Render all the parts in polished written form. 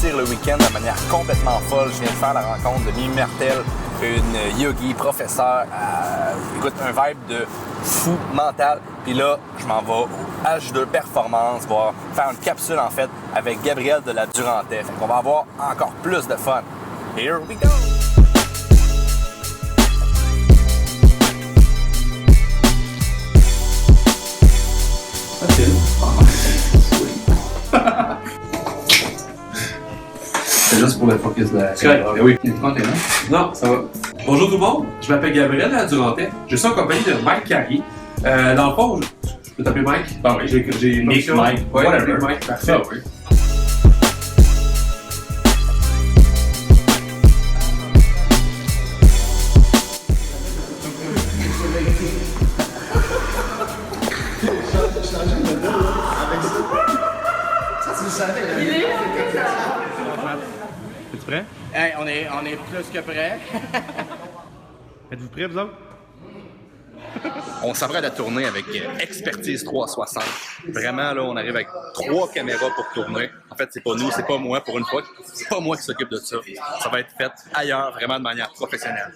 partir le week-end de manière complètement folle. Je viens de faire la rencontre de Mimi Martel, une yogi, professeur. Écoute, un vibe de fou mental. Puis là, je m'en vais au H2 Performance, voir faire une capsule en fait avec Gabriel de la Durantais. Fait qu'on va avoir encore plus de fun. Here we go! C'est juste pour le focus de la caméra. Oui. Non, ça va. Bonjour tout le monde, je m'appelle Gabriel de la Durantais. Je suis en compagnie de Mike Carey. Dans le fond, je peux t'appeler Mike? Ah oui, j'ai Nick, Mike, ouais, whatever. Mike, parfait. Ah oui. Es-tu prêt? Hey, on est plus que prêts. Êtes-vous prêts, vous autres? On s'apprête à tourner avec Expertise 360. Vraiment, là, on arrive avec 3 caméras pour tourner. En fait, c'est pas nous, c'est pas moi pour une fois. C'est pas moi qui s'occupe de ça. Ça va être fait ailleurs, vraiment de manière professionnelle.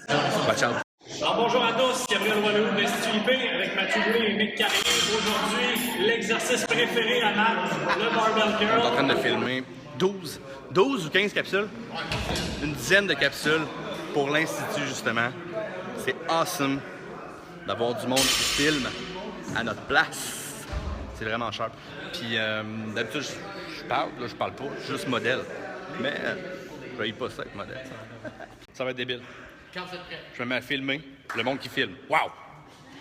Ciao. Alors, bonjour à tous, Gabriel Walou de l'Institut IP avec Mathieu Boulay et Mick Carré. Aujourd'hui, l'exercice préféré à Matt, le barbell On est en curl. train de filmer 12 ou 15 capsules. Une dizaine de capsules pour l'Institut, justement. C'est awesome d'avoir du monde qui filme à notre place. C'est vraiment sharp. Puis d'habitude, je parle, là, je parle pas, je suis juste modèle. Mais je vais pas ça être modèle. Ça va être débile. Quand vous êtes prêts. Je me mets à filmer le monde qui filme. Wow!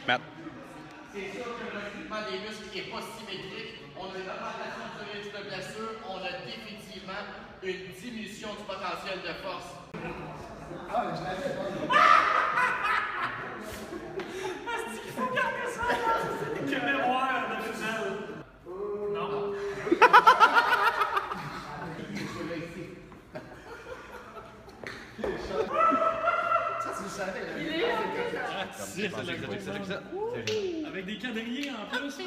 Matt. C'est sûr que le recrutement des muscles n'est pas symétrique. On a une augmentation du risque de blessure. On a définitivement une diminution du potentiel de force. Quel miroir de Gisèle. Non. Avec des quadrillés en plus. Là,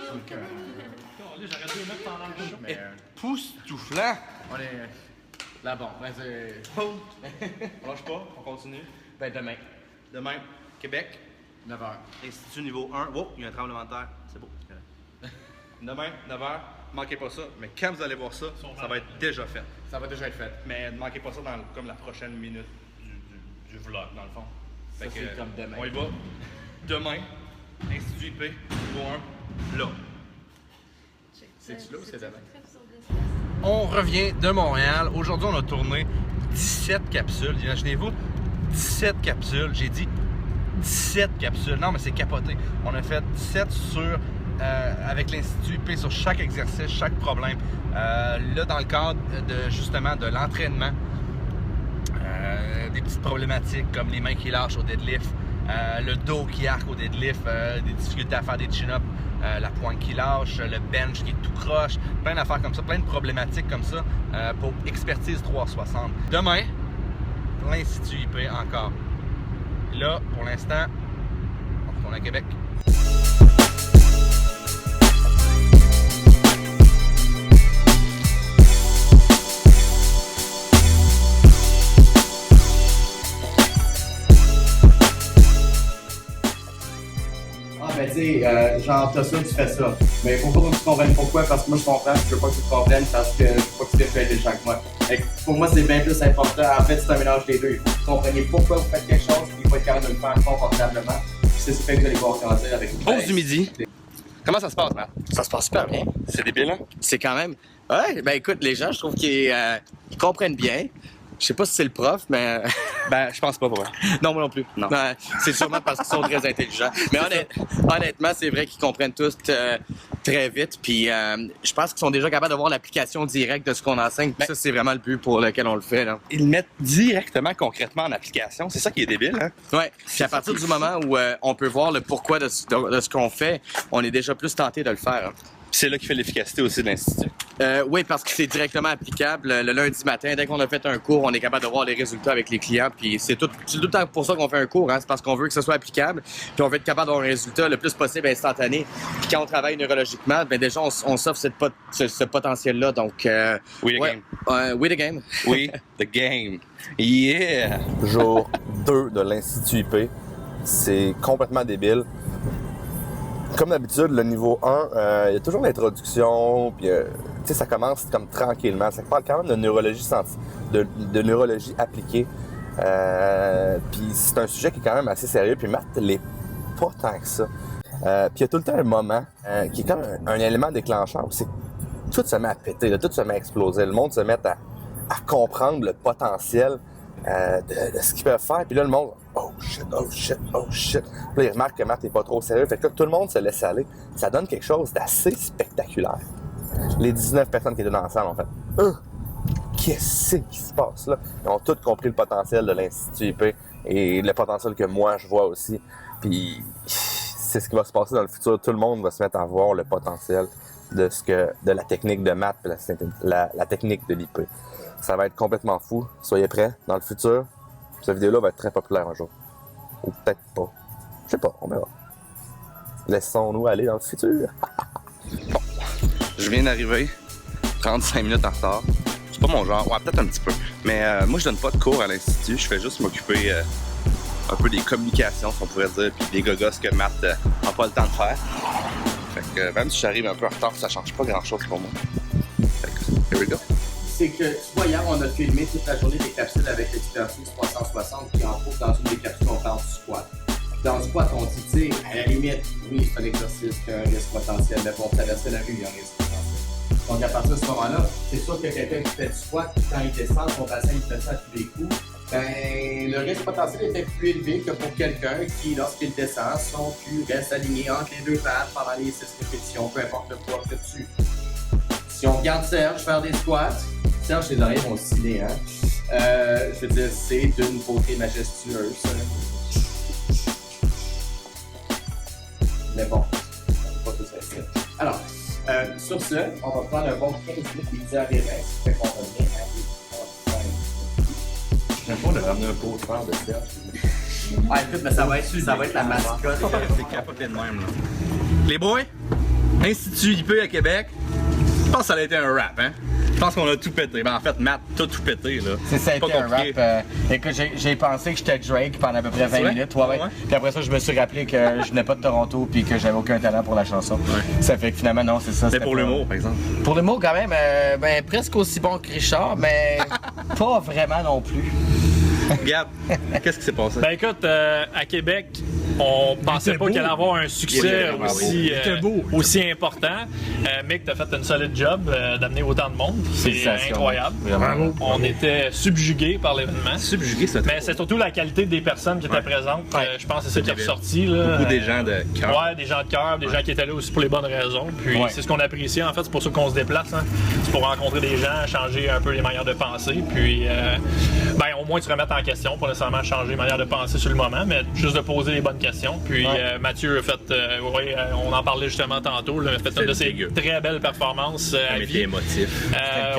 j'aurais dû les mettre pendant le show. Époustouflant! On est là, bon. Ben, c'est. On lâche pas, on continue. Ben, demain, Demain, Québec, 9h. Institut niveau 1. Wow, il y a un tremblement de terre. C'est beau. Demain, 9h, manquez pas ça. Mais quand vous allez voir ça, ça va être déjà fait. Ça va déjà être fait. Mais ne manquez pas ça dans comme la prochaine minute du vlog, dans le fond. Ça, Fait que, c'est comme demain. On y va. Demain, Institut IP, niveau 1, là. C'est-tu là ou c'est demain? On revient de Montréal. Aujourd'hui, on a tourné 17 capsules. Imaginez-vous, 17 capsules. J'ai dit 17 capsules. Non, mais c'est capoté. On a fait 17 avec l'Institut IP sur chaque exercice, chaque problème. Là, dans le cadre justement de l'entraînement, des petites problématiques comme les mains qui lâchent au deadlift, le dos qui arque au deadlift, des difficultés à faire des chin-ups, la pointe qui lâche, le bench qui est tout croche, plein d'affaires comme ça, plein de problématiques comme ça pour Expertise 360. Demain, l'Institut IP encore. Là, pour l'instant, on retourne à Québec. Ben, tu sais, genre, t'as ça, tu fais ça. Mais il faut pas que tu comprennes pourquoi, parce que moi, je comprends, je veux pas que tu comprennes, parce que je veux pas que tu te fasses chaque mois. Pour moi, c'est bien plus important. En fait, c'est un mélange des deux. Il faut que vous compreniez pourquoi vous faites quelque chose, puis il faut être capable de le faire confortablement. C'est ce qui fait que vous allez pouvoir grandir avec vous. Pause du midi. Comment ça se passe, Matt? Ça se passe super bien. C'est débile, hein? C'est quand même. Ouais, ben écoute, les gens, je trouve qu'ils comprennent bien. Je sais pas si c'est le prof, mais. Ben, je pense pas pour eux. Non, moi non plus. Non. C'est sûrement parce qu'ils sont très intelligents. Mais honnêtement, c'est vrai qu'ils comprennent tous très vite. Puis je pense qu'ils sont déjà capables d'avoir l'application directe de ce qu'on enseigne. Puis ça, c'est vraiment le but pour lequel on le fait. Là. Ils le mettent directement, concrètement en application. C'est ça qui est débile, hein? Ouais. Puis à partir du moment où on peut voir le pourquoi de ce qu'on fait, on est déjà plus tenté de le faire. Hein. c'est là qu'il fait l'efficacité aussi de l'Institut. Oui, parce que c'est directement applicable. Le lundi matin, dès qu'on a fait un cours, on est capable de voir les résultats avec les clients. Puis c'est tout le temps pour ça qu'on fait un cours. Hein. C'est parce qu'on veut que ce soit applicable. Puis on veut être capable d'avoir un résultat le plus possible instantané. Puis quand on travaille neurologiquement, ben déjà, on s'offre ce potentiel-là. Donc, We the game. We the game. We the game. Yeah! Jour 2 de l'Institut IP. C'est complètement débile. Comme d'habitude, le niveau 1, il y a toujours l'introduction, puis ça commence comme tranquillement. Ça parle quand même de neurologie de neurologie appliquée. Puis c'est un sujet qui est quand même assez sérieux, puis maths l'est pas tant que ça. Puis il y a tout le temps un moment qui est comme un élément déclencheur où c'est tout se met à péter, là, tout se met à exploser. Le monde se met à comprendre le potentiel de ce qu'ils peuvent faire. Puis là, le monde, oh shit. Puis là, ils remarquent que Matt n'est pas trop sérieux. Fait que là, tout le monde se laisse aller. Ça donne quelque chose d'assez spectaculaire. Les 19 personnes qui étaient dans la salle ont fait qu'est-ce qui se passe là? Ils ont tous compris le potentiel de l'Institut IP et le potentiel que moi, je vois aussi. Puis c'est ce qui va se passer dans le futur. Tout le monde va se mettre à voir le potentiel de la technique de maths et la technique de l'IP. Ça va être complètement fou. Soyez prêts. Dans le futur, cette vidéo-là va être très populaire un jour. Ou peut-être pas. Je sais pas, on verra. Laissons-nous aller dans le futur. Bon, je viens d'arriver, 35 minutes en retard. C'est pas mon genre, ouais, peut-être un petit peu. Mais moi, je donne pas de cours à l'Institut. Je fais juste m'occuper un peu des communications, si on pourrait dire, puis des gogos que Matt n'a pas le temps de faire. Fait que même si j'arrive un peu en retard, ça change pas grand-chose pour moi. Fait que, here we go. C'est que, tu vois, hier, on a filmé toute la journée des capsules avec l'expertise 360, puis entre autres, dans une des capsules, on parle du squat. Dans le squat, on dit, tu sais, à la limite, oui, c'est un exercice qui a un risque potentiel, mais pour traverser la rue, il y a un risque potentiel. Donc, à partir de ce moment-là, c'est sûr que quelqu'un qui fait du squat, quand il descend, son bassin, il fait ça à tous les coups, ben, le risque potentiel était plus élevé que pour quelqu'un qui, lorsqu'il descend, son cul reste aligné entre les deux pattes pendant les 6 répétitions, peu importe le poids que tu. Si on regarde Serge faire des squats, Serge, ses oreilles vont osciller, hein? Je veux dire, c'est d'une beauté majestueuse. Mais bon, pas tout ça. Alors, sur ce, on va prendre un bon 15 minutes d'étudier à Vérin, ce qui fait qu'on revient à J'aime pas de ramener un pot de fer de Serge. Ah, écoute, mais ça va être la mascotte. C'est capoté de même, là. Les boys, Institut IP à Québec, je pense que ça a été un rap, hein? Je pense qu'on a tout pété. Ben, en fait, Matt, tout pété, là. Ça a été un compliqué. rap. Écoute, j'ai pensé que j'étais Drake pendant à peu près 20 vrai? minutes. Ouais. Puis après ça, je me suis rappelé que je venais pas de Toronto puis que j'avais aucun talent pour la chanson. Ouais. Ça fait que finalement, non, c'est ça. Mais c'était pour pas- l'humour, par exemple. Pour l'humour, quand même, ben, presque aussi bon que Richard, mais pas vraiment non plus. Gab, qu'est-ce qui s'est passé? Ben écoute, à Québec, on pensait pas qu'il allait avoir un succès aussi important. Mick, t'as fait une solide job d'amener autant de monde. C'est Félicitations. incroyable. Vraiment. On était subjugués par l'événement. Subjugué, c'est Mais c'est surtout la qualité des personnes qui étaient présentes. Je pense que c'est ça qui est ressorti. Là. beaucoup des gens de cœur. Ouais, des gens de cœur, des gens qui étaient là aussi pour les bonnes raisons. Puis c'est ce qu'on apprécie en fait, c'est pour ça qu'on se déplace. Hein. C'est pour rencontrer des gens, changer un peu les manières de penser. Puis ben au moins se remettre en question, pas nécessairement changer les manières de penser sur le moment, mais juste de poser les bonnes questions. Puis Mathieu a fait, on en parlait justement tantôt, là, a fait une de ses très belles performances à Mais vie. émotif.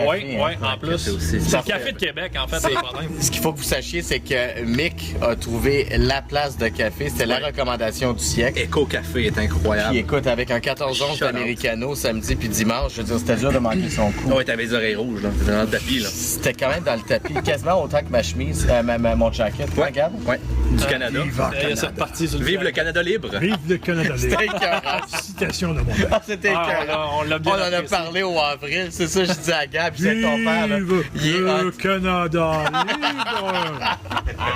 Oui, en plus. C'est le café de Québec en fait, c'est le problème. Ce qu'il faut que vous sachiez, c'est que Mick a trouvé la place de café. C'était la recommandation du siècle. Echo Café est Puis incroyable. écoute, avec un 14-11 Shut up. d'Americano samedi puis dimanche, je veux dire, c'était dur de manquer son coup. Ouais, t'avais les oreilles rouges, là. T'étais dans le tapis, là. C'était quand même dans le tapis, quasiment autant que ma chemise, mon jacket. Ouais. Regarde. Ouais. Du Canada. Il y a cette partie sur Vive le Canada libre! Vive le Canada libre. C'était écœurant. Citation de mon Ah, c'était écœurant. on l'a bien On en a apprécié. parlé au avril, c'est ça, je dis à Gab, c'est ton père, là. Il est le hot. Canada libre.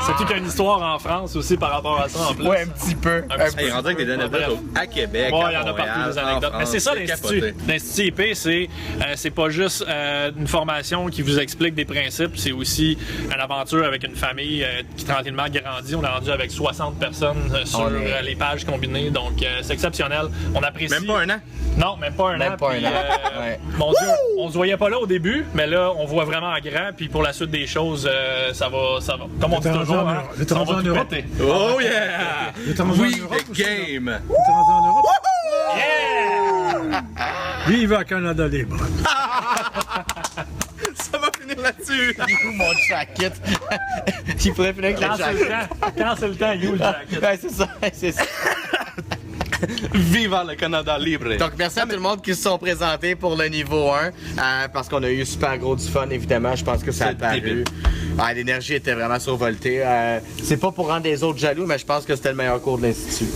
C'est toute une histoire en France aussi par rapport à ça en plus. Ouais, un petit peu. Un petit peu. Hey, rendu avec des anecdotes à Québec, Ouais, à il y en a Montréal, partout des en anecdotes. Mais France, c'est ça l'Institut. capoté. L'Institut IP, c'est pas juste une formation qui vous explique des principes, c'est aussi une aventure avec une famille qui tranquillement grandit. On est rendu avec 60 personnes sur les pages combinées, donc c'est exceptionnel. On apprécie. Même pas un an? Non, même pas un Même an. pas puis, un an. Ouais. Mon Dieu, on se voyait pas là au début, mais là, on voit vraiment en grand. Puis pour la suite des choses, ça va. Comme on dit rendu toujours, en hein, Europe. Vous êtes on rendu va en tout Europe? péter. Oh yeah! Vous êtes rendu en We Europe the aussi, là? game! T'es rendu en Europe? Yeah! Vive le Canada libre! Ça va finir là-dessus! Mon jacket. Il pourrait finir avec le jacket. Quand c'est le temps, you le jacket. Ouais, c'est ça. Viva le Canada libre! Donc, merci à tout le monde qui se sont présentés pour le niveau 1, parce qu'on a eu super gros du fun, évidemment. Je pense que ça a C'est paru. débile. L'énergie était vraiment survoltée. C'est pas pour rendre les autres jaloux, mais je pense que c'était le meilleur cours de l'Institut.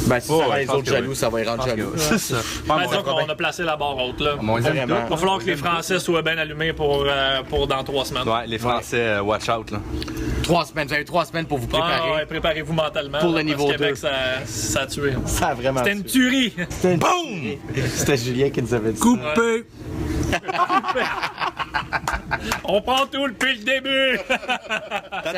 Ben, si ça rend les autres jaloux, ça va les rendre jaloux. C'est ça. Donc, on a placé la barre haute, là. Vraiment. Il va falloir que les Français soient bien allumés pour dans 3 semaines. Ouais, les Français, watch out, là. 3 semaines. Vous avez 3 semaines pour vous préparer. Ouais, préparez-vous mentalement. Pour le là, niveau parce que 2. Québec, ça a tué. Ça a vraiment C'était une tué. tuerie! Boum! C'était Julien qui nous avait dit Coupé! On prend tout depuis le début! ça.